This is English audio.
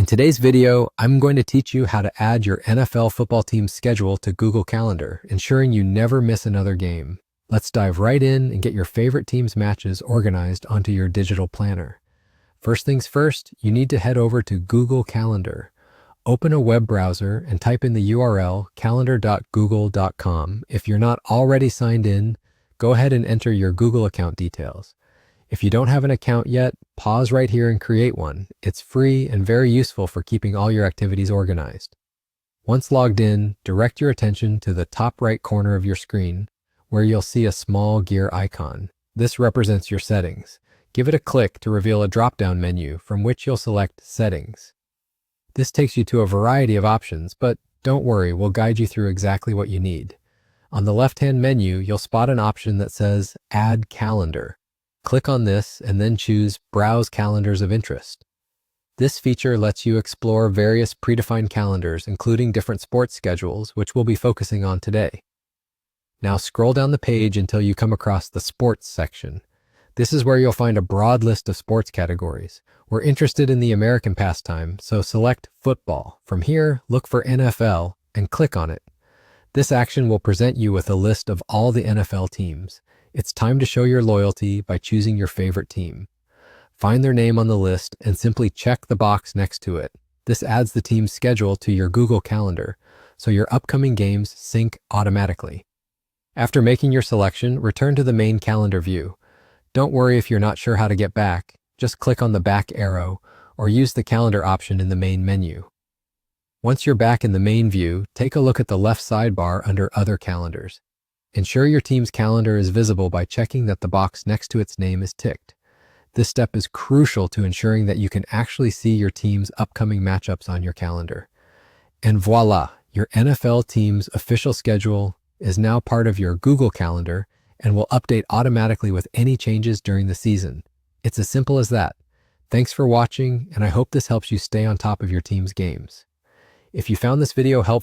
In today's video, I'm going to teach you how to add your NFL football team's schedule to Google Calendar, ensuring you never miss another game. Let's dive right in and get your favorite team's matches organized onto your digital planner. First things first, you need to head over to Google Calendar. Open a web browser and type in the URL calendar.google.com. If you're not already signed in, go ahead and enter your Google account details. If you don't have an account yet, pause right here and create one. It's free and very useful for keeping all your activities organized. Once logged in, direct your attention to the top right corner of your screen, where you'll see a small gear icon. This represents your settings. Give it a click to reveal a drop-down menu from which you'll select Settings. This takes you to a variety of options, but don't worry, we'll guide you through exactly what you need. On the left-hand menu, you'll spot an option that says Add Calendar. Click on this and then choose Browse Calendars of Interest. This feature lets you explore various predefined calendars, including different sports schedules, which we'll be focusing on today. Now scroll down the page until you come across the Sports section. This is where you'll find a broad list of sports categories. We're interested in the American pastime, so select Football. From here, look for NFL and click on it. This action will present you with a list of all the NFL teams. It's time to show your loyalty by choosing your favorite team. Find their name on the list and simply check the box next to it. This adds the team's schedule to your Google Calendar, so your upcoming games sync automatically. After making your selection, return to the main calendar view. Don't worry if you're not sure how to get back. Just click on the back arrow or use the calendar option in the main menu. Once you're back in the main view, take a look at the left sidebar under Other Calendars. Ensure your team's calendar is visible by checking that the box next to its name is ticked. This step is crucial to ensuring that you can actually see your team's upcoming matchups on your calendar. And voila, your NFL team's official schedule is now part of your Google Calendar and will update automatically with any changes during the season. It's as simple as that. Thanks for watching, and I hope this helps you stay on top of your team's games. If you found this video helpful,